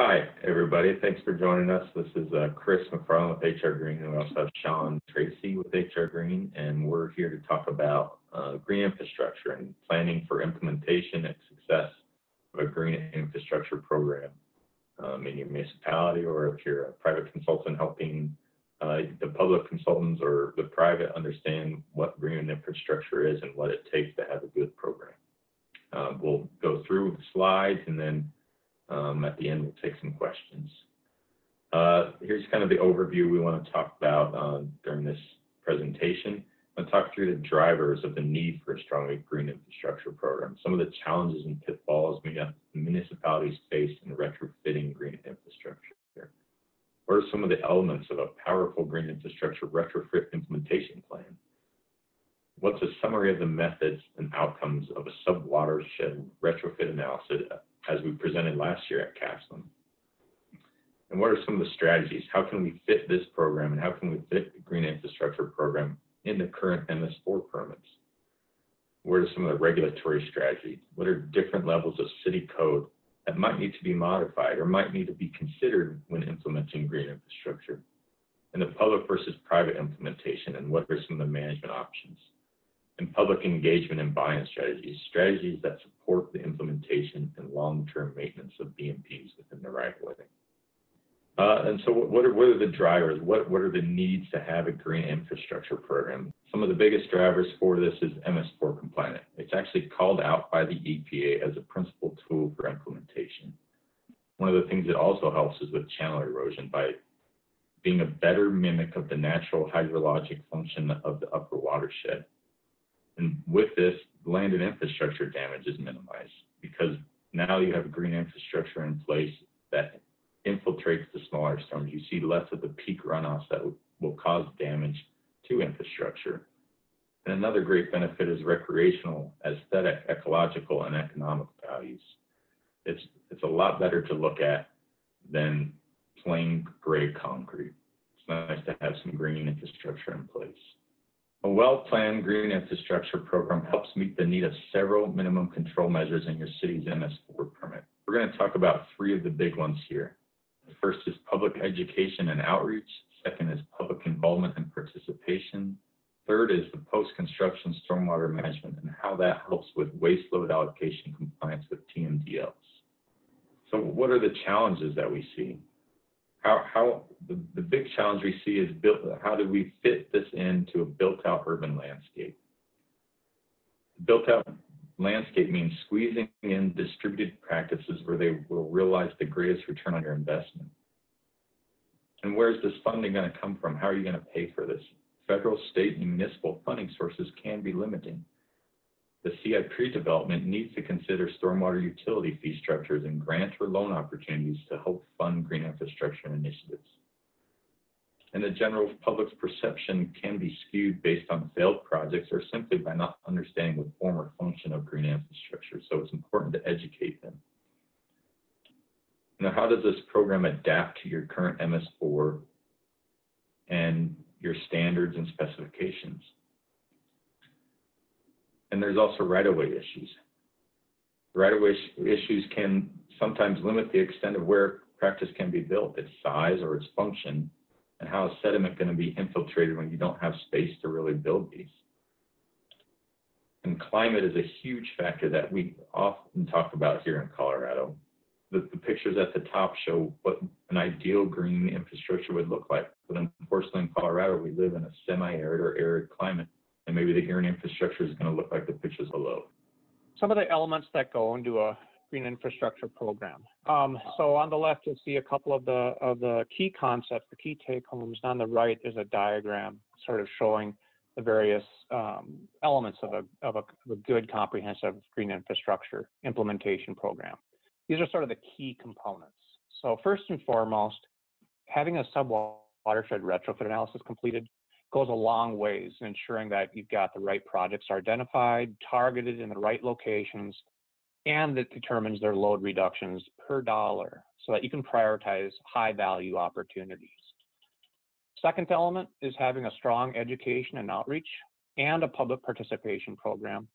Hi, everybody. Thanks for joining us. This is Chris McFarland with HR Green, and we also have Shawn, Tracy with HR Green, and we're here to talk about green infrastructure and planning for implementation and success of a green infrastructure program in your municipality, or if you're a private consultant helping the public consultants or the private understand what green infrastructure is and what it takes to have a good program. We'll go through the slides, and then at the end, we'll take some questions. Here's kind of the overview we want to talk about during this presentation. I'll talk through the drivers of the need for a strong green infrastructure program, some of the challenges and pitfalls municipalities face in retrofitting green infrastructure. What are some of the elements of a powerful green infrastructure retrofit implementation plan? What's a summary of the methods and outcomes of a SUBWATERSHED retrofit analysis as we presented last year at CASFM? And what are some of the strategies? How can we fit this program, and how can we fit the green infrastructure program in the current MS4 permits? What are some of the regulatory strategies? What are different levels of city code that might need to be modified or might need to be considered when implementing green infrastructure? And the public versus private implementation, and what are some of the management options? And public engagement and buy-in strategies that support the implementation and long-term maintenance of BMPs within the right of way. And so what are the drivers? What are the needs to have a green infrastructure program? Some of the biggest drivers for this is MS4 compliant. It's actually called out by the EPA as a principal tool for implementation. One of the things that also helps is with channel erosion by being a better mimic of the natural hydrologic function of the upper watershed. And with this, land and infrastructure damage is minimized because now you have a green infrastructure in place that infiltrates the smaller storms. You see less of the peak runoffs that will cause damage to infrastructure. And another great benefit is recreational, aesthetic, ecological, and economic values. It's a lot better to look at than plain gray concrete. It's nice to have some green infrastructure in place. A well-planned green infrastructure program helps meet the need of several minimum control measures in your city's MS4 permit. We're going to talk about three of the big ones here. The first is public education and outreach. Second is public involvement and participation. Third is the post-construction stormwater management and how that helps with waste load allocation compliance with TMDLs. So what are the challenges that we see? The big challenge we see is how do we fit this into a built-out urban landscape? Built-out landscape means squeezing in distributed practices where they will realize the greatest return on your investment. And where's this funding going to come from? How are you going to pay for this? Federal, state, and municipal funding sources can be limiting. The CIP development needs to consider stormwater utility fee structures and grant or loan opportunities to help fund green infrastructure initiatives. And the general public's perception can be skewed based on failed projects or simply by not understanding the form or function of green infrastructure. So it's important to educate them. Now, how does this program adapt to your current MS4 and your standards and specifications? And there's also right-of-way issues. Right-of-way issues can sometimes limit the extent of where practice can be built, its size or its function, and how is sediment going to be infiltrated when you don't have space to really build these. And climate is a huge factor that we often talk about here in Colorado. The pictures at the top show what an ideal green infrastructure would look like. But unfortunately, in Colorado, we live in a semi-arid or arid climate. And maybe the green infrastructure is going to look like the pictures below. Some of the elements that go into a green infrastructure program. So on the left, you'll see a couple of the key concepts, the key take-homes. On the right is a diagram sort of showing the various elements of a good comprehensive green infrastructure implementation program. These are sort of the key components. So first and foremost, having a SUBWATERSHED retrofit analysis completed goes a long ways in ensuring that you've got the right projects identified, targeted in the right locations, and that determines their load reductions per dollar so that you can prioritize high value opportunities. Second element is having a strong education and outreach and a public participation program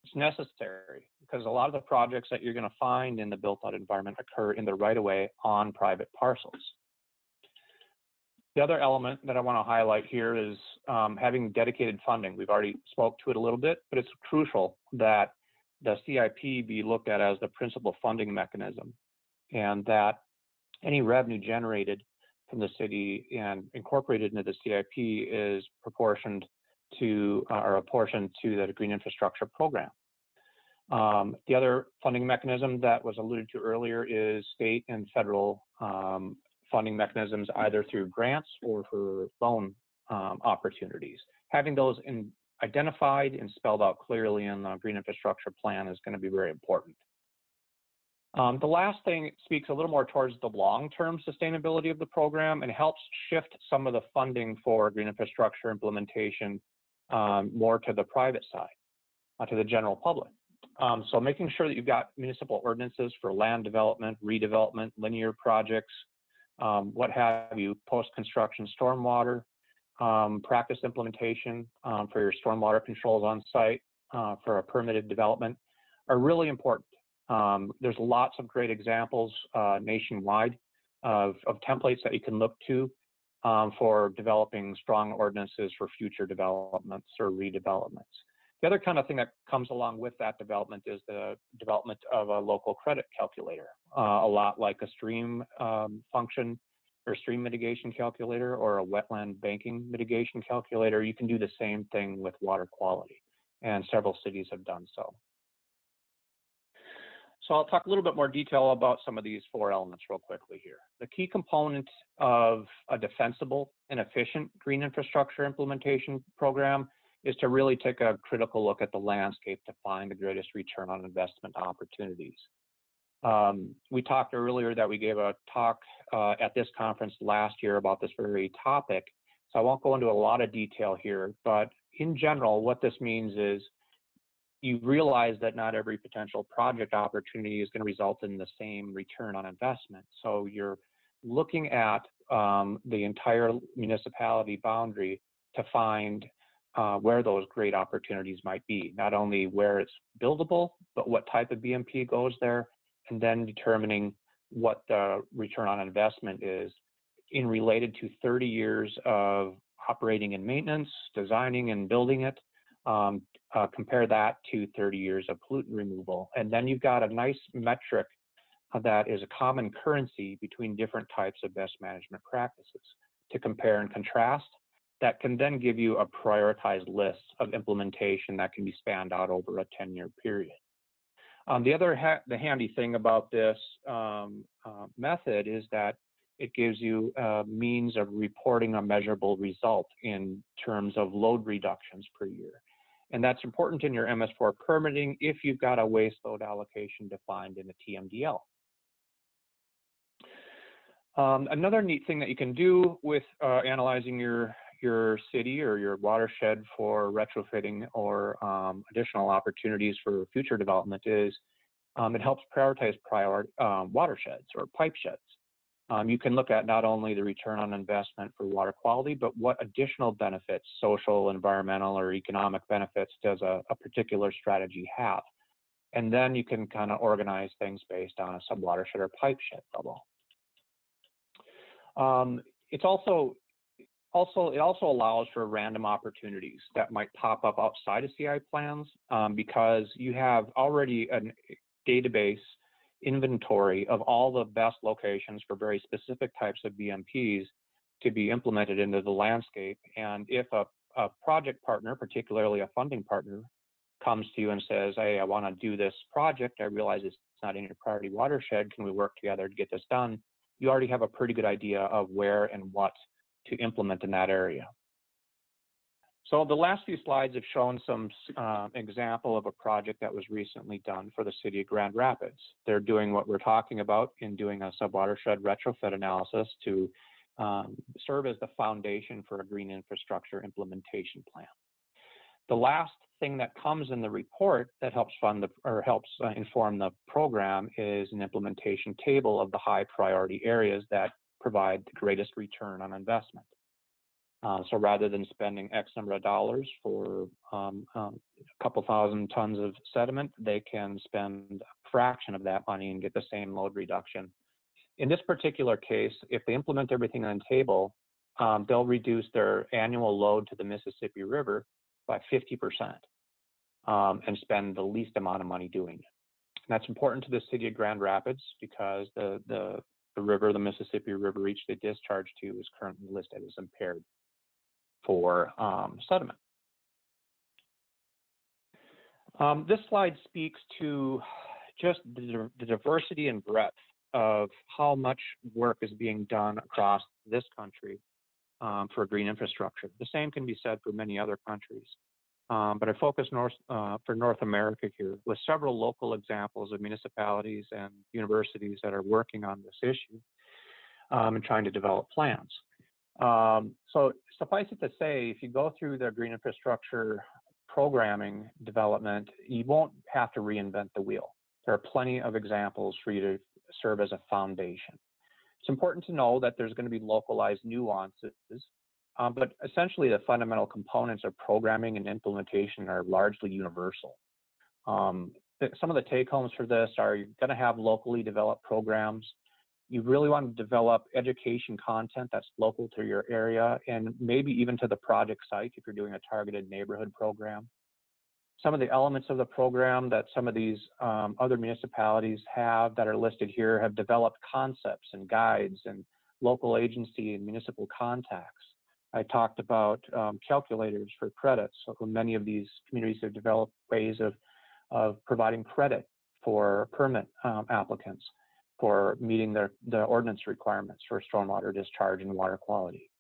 It's necessary because a lot of the projects that you're going to find in the built-out environment occur in the right-of-way on private parcels. The other element that I want to highlight here is having dedicated funding. We've already spoke to it a little bit, but it's crucial that the CIP be looked at as the principal funding mechanism, and that any revenue generated from the city and incorporated into the CIP is proportioned to or apportioned to the green infrastructure program. The other funding mechanism that was alluded to earlier is state and federal funding mechanisms, either through grants or for loan opportunities. Having those identified and spelled out clearly in the green infrastructure plan is going to be very important. The last thing speaks a little more towards the long-term sustainability of the program and helps shift some of the funding for green infrastructure implementation more to the private side, to the general public. So making sure that you've got municipal ordinances for land development, redevelopment, linear projects, what have you, post-construction stormwater, practice implementation for your stormwater controls on site for a permitted development are really important. There's lots of great examples nationwide of templates that you can look to for developing strong ordinances for future developments or redevelopments. The other kind of thing that comes along with that development is the development of a local credit calculator, a lot like a stream function or stream mitigation calculator or a wetland banking mitigation calculator. You can do the same thing with water quality, and several cities have done so. So I'll talk a little bit more detail about some of these four elements real quickly here. The key component of a defensible and efficient green infrastructure implementation program is to really take a critical look at the landscape to find the greatest return on investment opportunities. We talked earlier that we gave a talk at this conference last year about this very topic, so I won't go into a lot of detail here, but in general, what this means is you realize that not every potential project opportunity is going to result in the same return on investment. So you're looking at the entire municipality boundary to find where those great opportunities might be, not only where it's buildable, but what type of BMP goes there, and then determining what the return on investment is in related to 30 years of operating and maintenance, designing and building it. Compare that to 30 years of pollutant removal. And then you've got a nice metric that is a common currency between different types of best management practices to compare and contrast. That can then give you a prioritized list of implementation that can be spanned out over a 10-year period. The handy thing about this method is that it gives you a means of reporting a measurable result in terms of load reductions per year. And that's important in your MS4 permitting if you've got a waste load allocation defined in a TMDL. Another neat thing that you can do with analyzing your city or your watershed for retrofitting or additional opportunities for future development is it helps prioritize watersheds or pipe sheds. You can look at not only the return on investment for water quality, but what additional benefits, social, environmental, or economic benefits does a particular strategy have. And then you can kind of organize things based on a subwatershed or pipe shed level. It also allows for random opportunities that might pop up outside of CI plans because you have already a database inventory of all the best locations for very specific types of BMPs to be implemented into the landscape. And if a project partner, particularly a funding partner, comes to you and says, hey, I want to do this project, I realize it's not in your priority watershed, can we work together to get this done? You already have a pretty good idea of where and what to implement in that area. So the last few slides have shown some example of a project that was recently done for the city of Grand Rapids. They're doing what we're talking about in doing a subwatershed retrofit analysis to serve as the foundation for a green infrastructure implementation plan. The last thing that comes in the report that helps inform the program is an implementation table of the high priority areas that provide the greatest return on investment. So rather than spending X number of dollars for a couple thousand tons of sediment, they can spend a fraction of that money and get the same load reduction. In this particular case, if they implement everything on the table, they'll reduce their annual load to the Mississippi River by 50% and spend the least amount of money doing it. And that's important to the city of Grand Rapids because the river, the Mississippi River, each they discharge to is currently listed as impaired for sediment. This slide speaks to just the diversity and breadth of how much work is being done across this country for green infrastructure. The same can be said for many other countries. But I focus for North America here with several local examples of municipalities and universities that are working on this issue and trying to develop plans. So suffice it to say, if you go through the green infrastructure programming development, you won't have to reinvent the wheel. There are plenty of examples for you to serve as a foundation. It's important to know that there's going to be localized nuances, but essentially the fundamental components of programming and implementation are largely universal. Some of the take-homes for this are you're going to have locally developed programs. You really want to develop education content that's local to your area and maybe even to the project site if you're doing a targeted neighborhood program. Some of the elements of the program that some of these other municipalities have that are listed here have developed concepts and guides and local agency and municipal contacts. I talked about calculators for credits. So many of these communities have developed ways of providing credit for permit applicants for meeting the ordinance requirements for stormwater discharge and water quality.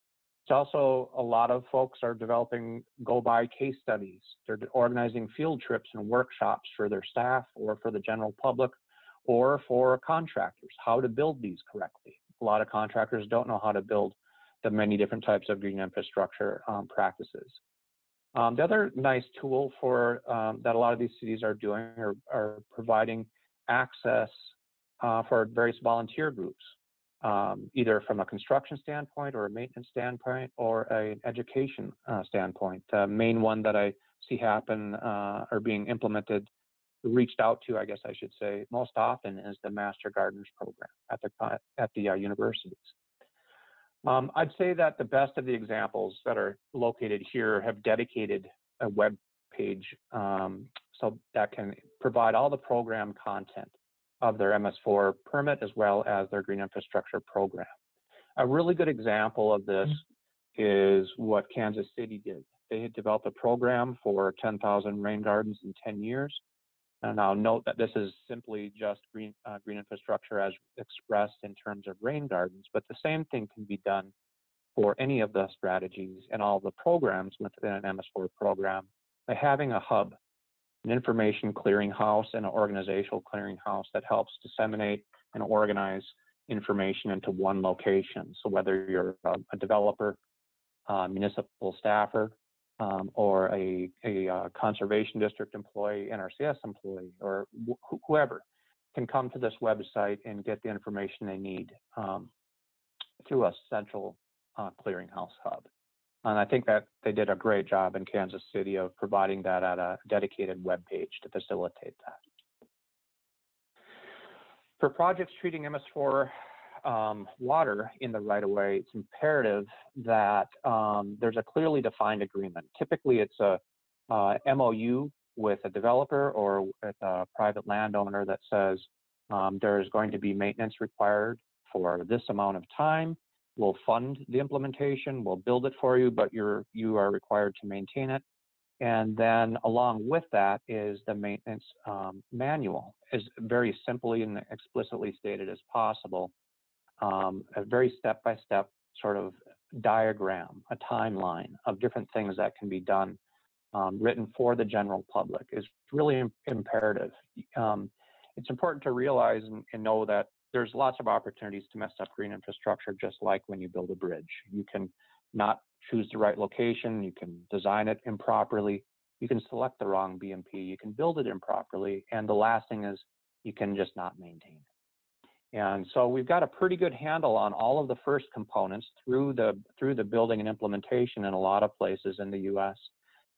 It's also a lot of folks are developing go-by case studies. They're organizing field trips and workshops for their staff or for the general public or for contractors, how to build these correctly. A lot of contractors don't know how to build the many different types of green infrastructure practices. The other nice tool for that a lot of these cities are doing are providing access for various volunteer groups, either from a construction standpoint or a maintenance standpoint or an education standpoint. The main one that I see happen or being implemented, reached out to, I guess I should say, most often is the Master Gardeners program at the universities. I'd say that the best of the examples that are located here have dedicated a web page so that can provide all the program content of their MS4 permit as well as their green infrastructure program. A really good example of this is what Kansas City did. They had developed a program for 10,000 rain gardens in 10 years. And I'll note that this is simply just green infrastructure as expressed in terms of rain gardens, but the same thing can be done for any of the strategies and all the programs within an MS4 program by having a hub, an information clearinghouse and an organizational clearinghouse that helps disseminate and organize information into one location. So whether you're a developer, municipal staffer, or a conservation district employee, NRCS employee, or whoever can come to this website and get the information they need through a central clearinghouse hub. And I think that they did a great job in Kansas City of providing that at a dedicated web page to facilitate that. For projects treating MS4 water in the right-of-way, it's imperative that there's a clearly defined agreement. Typically, it's a MOU with a developer or with a private landowner that says there is going to be maintenance required for this amount of time. We'll fund the implementation, we'll build it for you, but you are required to maintain it. And then along with that is the maintenance manual, as very simply and explicitly stated as possible. A very step-by-step sort of diagram, a timeline of different things that can be done, written for the general public is really imperative. It's important to realize and know that there's lots of opportunities to mess up green infrastructure, just like when you build a bridge. You can not choose the right location, you can design it improperly, you can select the wrong BMP, you can build it improperly, and the last thing is you can just not maintain it. And so we've got a pretty good handle on all of the first components through the building and implementation in a lot of places in the US.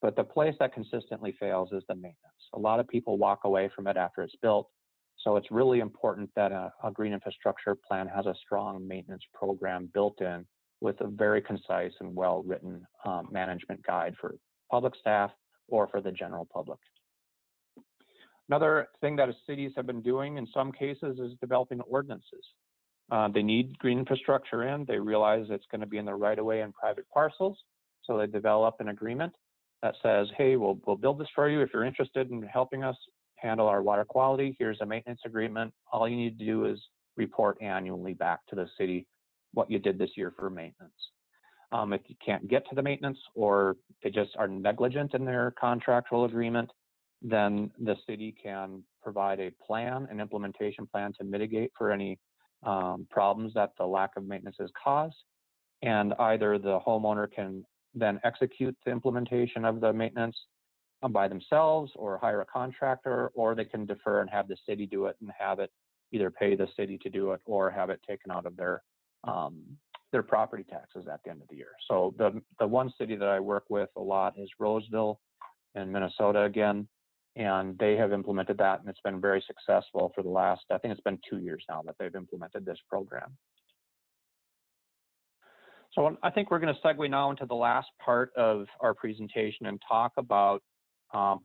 But the place that consistently fails is the maintenance. A lot of people walk away from it after it's built. So it's really important that a green infrastructure plan has a strong maintenance program built in with a very concise and well-written management guide for public staff or for the general public. Another thing that cities have been doing in some cases is developing ordinances. They need green infrastructure in. They realize it's going to be in the right-of-way and private parcels. So they develop an agreement that says, hey, we'll build this for you. If you're interested in helping us handle our water quality, here's a maintenance agreement. All you need to do is report annually back to the city what you did this year for maintenance. If you can't get to the maintenance or they just are negligent in their contractual agreement, then the city can provide a plan, an implementation plan to mitigate for any problems that the lack of maintenance has caused. And either the homeowner can then execute the implementation of the maintenance by themselves or hire a contractor, or they can defer and have the city do it and have it either pay the city to do it or have it taken out of their property taxes at the end of the year. So the one city that I work with a lot is Roseville in Minnesota again, and they have implemented that, and it's been very successful for the last, I think it's been 2 years now that they've implemented this program. So I think we're going to segue now into the last part of our presentation and talk about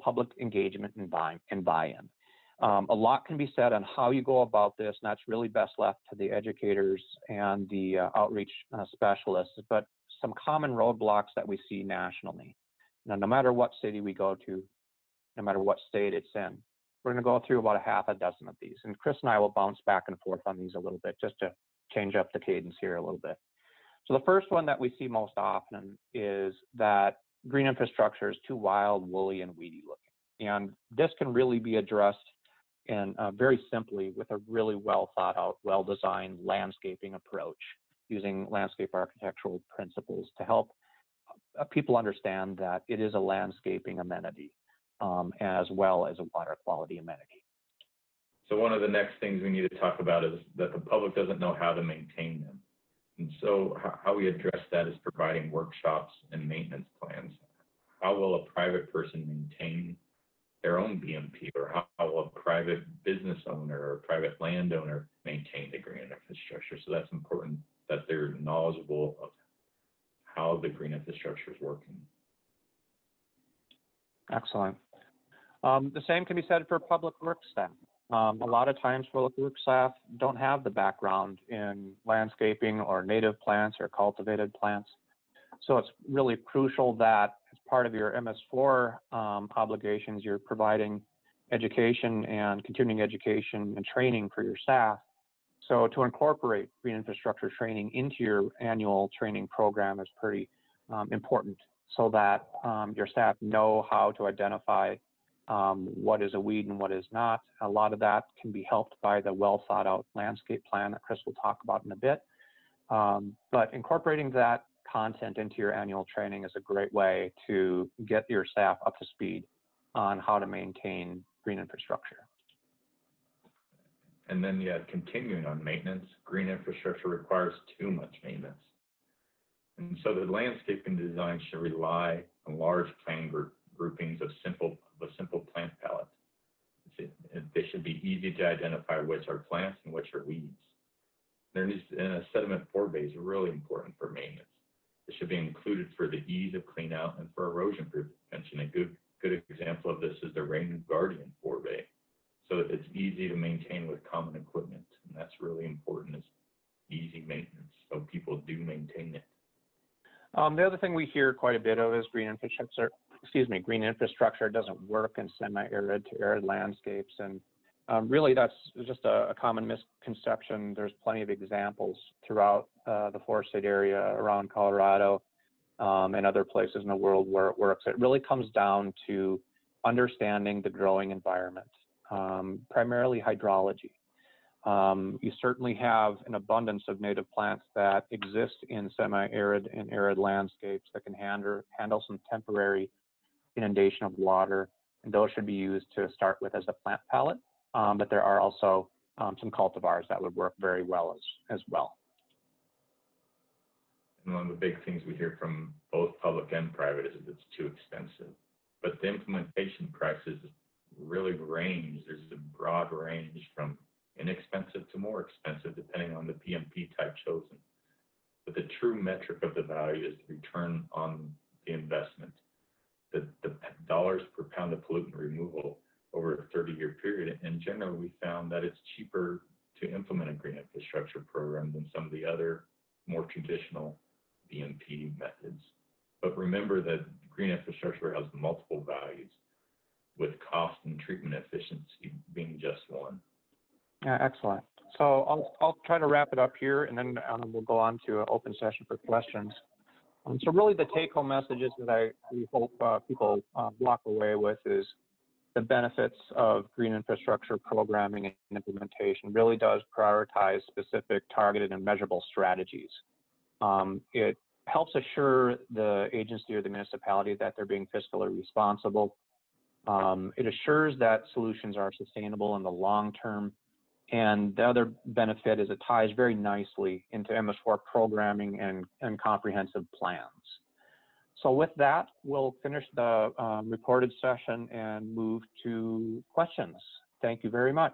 public engagement and buy-in. A lot can be said on how you go about this, and that's really best left to the educators and the outreach specialists, but some common roadblocks that we see nationally. Now, no matter what city we go to, no matter what state it's in, we're going to go through about a half a dozen of these. And Chris and I will bounce back and forth on these a little bit just to change up the cadence here a little bit. So the first one that we see most often is that green infrastructure is too wild, woolly, and weedy looking. And this can really be addressed in very simply with a really well thought out, well designed landscaping approach using landscape architectural principles to help people understand that it is a landscaping amenity as well as a water quality amenity. So one of the next things we need to talk about is that the public doesn't know how to maintain them. And so how we address that is providing workshops and maintenance plans. How will a private person maintain their own BMP, or how will a private business owner or private landowner maintain the green infrastructure? So that's important that they're knowledgeable of how the green infrastructure is working. Excellent. The same can be said for public works staff. A lot of times public works staff don't have the background in landscaping or native plants or cultivated plants. So it's really crucial that as part of your MS4 obligations, you're providing education and continuing education and training for your staff. So to incorporate green infrastructure training into your annual training program is pretty important so that your staff know how to identify what is a weed and what is not. A lot of that can be helped by the well thought out landscape plan that Chris will talk about in a bit. But incorporating that content into your annual training is a great way to get your staff up to speed on how to maintain green infrastructure. And then, yeah, continuing on maintenance, green infrastructure requires too much maintenance. And so the landscaping design should rely on large plant groupings of a simple plant palette. They should be easy to identify which are plants and which are weeds. There needs and a sediment forebay is really important for maintenance. It should be included for the ease of clean out and for erosion prevention. A good example of this is the rain guardian forebay, so that it's easy to maintain with common equipment, and that's really important is easy maintenance, so people do maintain it. The other thing we hear quite a bit of is green infrastructure doesn't work in semi-arid to arid landscapes, and really that's just a common misconception. There's plenty of examples throughout the forested area around Colorado and other places in the world where it works. It really comes down to understanding the growing environment, primarily hydrology. You certainly have an abundance of native plants that exist in semi-arid and arid landscapes that can handle some temporary inundation of water, and those should be used to start with as a plant palette. But there are also some cultivars that would work very well as well. And one of the big things we hear from both public and private is that it's too expensive. But the implementation prices really range. There's a broad range from inexpensive to more expensive, depending on the PMP type chosen. But the true metric of the value is the return on the investment. The dollars per pound of pollutant removal over a 30-year period. And generally, we found that it's cheaper to implement a green infrastructure program than some of the other more traditional BMP methods. But remember that green infrastructure has multiple values, with cost and treatment efficiency being just one. Yeah, excellent. So I'll try to wrap it up here, and then we'll go on to an open session for questions. So really the take-home messages that we hope people walk away with is the benefits of green infrastructure programming and implementation really does prioritize specific, targeted, and measurable strategies. It helps assure the agency or the municipality that they're being fiscally responsible. It assures that solutions are sustainable in the long term. And the other benefit is it ties very nicely into MS4 programming and comprehensive plans. So with that, we'll finish the recorded session and move to questions. Thank you very much.